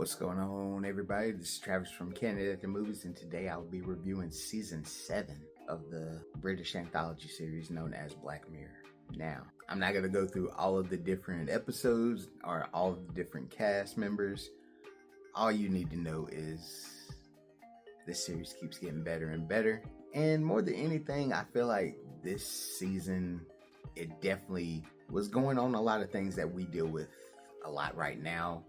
What's going on, everybody? This is Travis from Candid at the Movies, and today I'll be reviewing Season 7 of the British anthology series known as Black Mirror. Now, I'm not going to go through all of the different episodes or all of the different cast members. All you need to know is this series keeps getting better and better. And more than anything, I feel like this season, it definitely was going on a lot of things that we deal with a lot right now.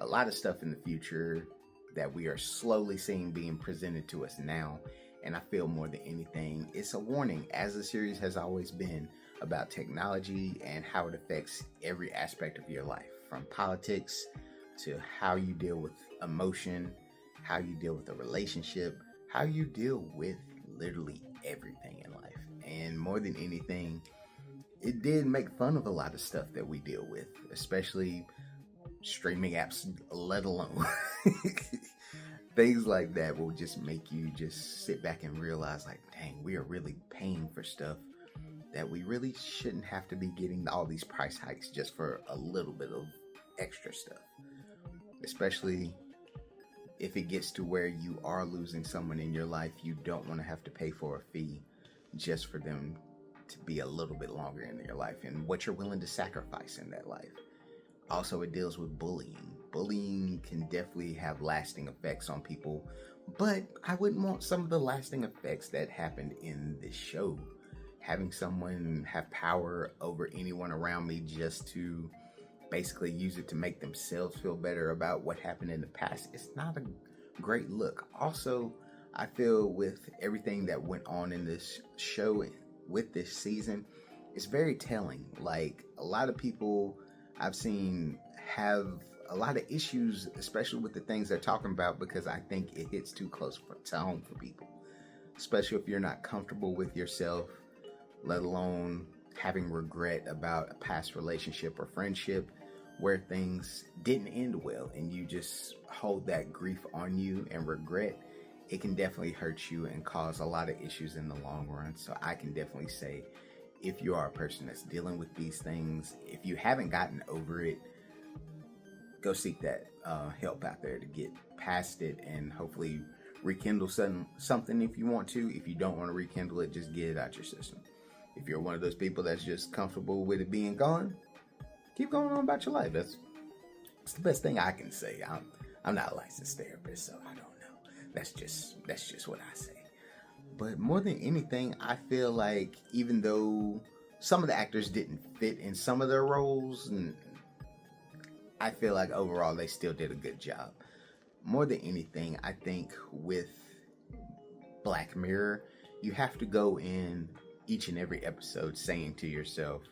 A lot of stuff in the future that we are slowly seeing being presented to us now. And I feel more than anything, it's a warning, as the series has always been, about technology and how it affects every aspect of your life, from politics to how you deal with emotion, how you deal with a relationship, how you deal with literally everything in life. And more than anything, it did make fun of a lot of stuff that we deal with, especially streaming apps, let alone things like that will just make you just sit back and realize, like, dang, we are really paying for stuff that we really shouldn't have to be getting all these price hikes just for a little bit of extra stuff, especially if it gets to where you are losing someone in your life. You don't want to have to pay for a fee just for them to be a little bit longer in your life and what you're willing to sacrifice in that life. Also, it deals with bullying. Bullying can definitely have lasting effects on people, but I wouldn't want some of the lasting effects that happened in this show. Having someone have power over anyone around me just to basically use it to make themselves feel better about what happened in the past, it's not a great look. Also, I feel with everything that went on in this show with this season, it's very telling. Like, a lot of people I've seen have a lot of issues, especially with the things they're talking about, because I think it hits too close to home for people, especially if you're not comfortable with yourself, let alone having regret about a past relationship or friendship where things didn't end well and you just hold that grief on you and regret. It can definitely hurt you and cause a lot of issues in the long run. So I can definitely say, if you are a person that's dealing with these things, if you haven't gotten over it, go seek that help out there to get past it and hopefully rekindle something if you want to. If you don't want to rekindle it, just get it out your system. If you're one of those people that's just comfortable with it being gone, keep going on about your life. That's the best thing I can say. I'm not a licensed therapist, so I don't know. That's just what I say. But more than anything, I feel like even though some of the actors didn't fit in some of their roles, and I feel like overall they still did a good job. More than anything, I think with Black Mirror, you have to go in each and every episode saying to yourself,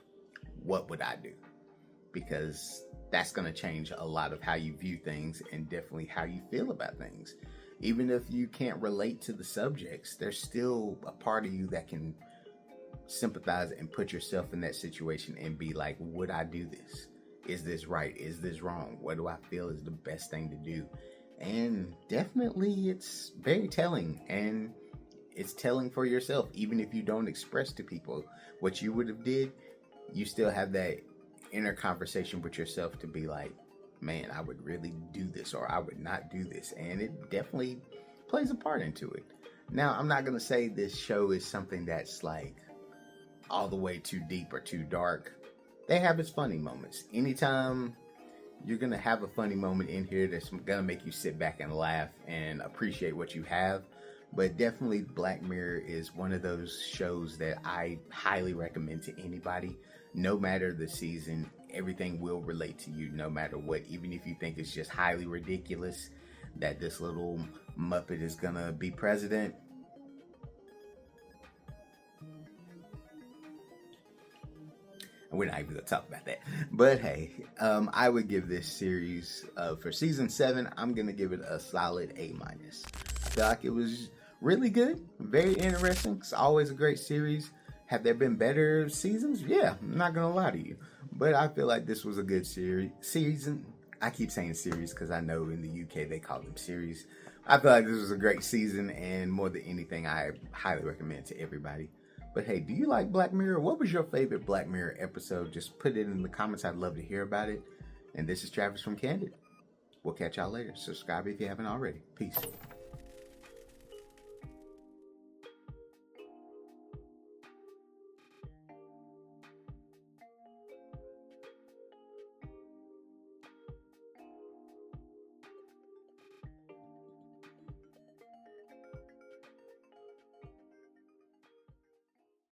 what would I do? Because that's going to change a lot of how you view things and definitely how you feel about things. Even if you can't relate to the subjects, there's still a part of you that can sympathize and put yourself in that situation and be like, would I do this? Is this right? Is this wrong? What do I feel is the best thing to do? And definitely it's very telling, and it's telling for yourself. Even if you don't express to people what you would have did, you still have that inner conversation with yourself to be like, man, I would really do this, or I would not do this. And it definitely plays a part into it. Now, I'm not going to say this show is something that's like all the way too deep or too dark. They have its funny moments. Anytime you're going to have a funny moment in here that's going to make you sit back and laugh and appreciate what you have. But definitely Black Mirror is one of those shows that I highly recommend to anybody. No matter the season, everything will relate to you no matter what. Even if you think it's just highly ridiculous that this little Muppet is gonna be president, we're not even gonna talk about that. But hey, I would give this series, for season 7, I'm gonna give it a solid A-. I feel like it was really good, very interesting. It's always a great series. Have there been better seasons? Yeah, I'm not gonna lie to you. But I feel like this was a good season. I keep saying series because I know in the UK they call them series. I feel like this was a great season, and more than anything, I highly recommend it to everybody. But hey, do you like Black Mirror? What was your favorite Black Mirror episode? Just put it in the comments. I'd love to hear about it. And this is Travis from Candid. We'll catch y'all later. Subscribe if you haven't already. Peace.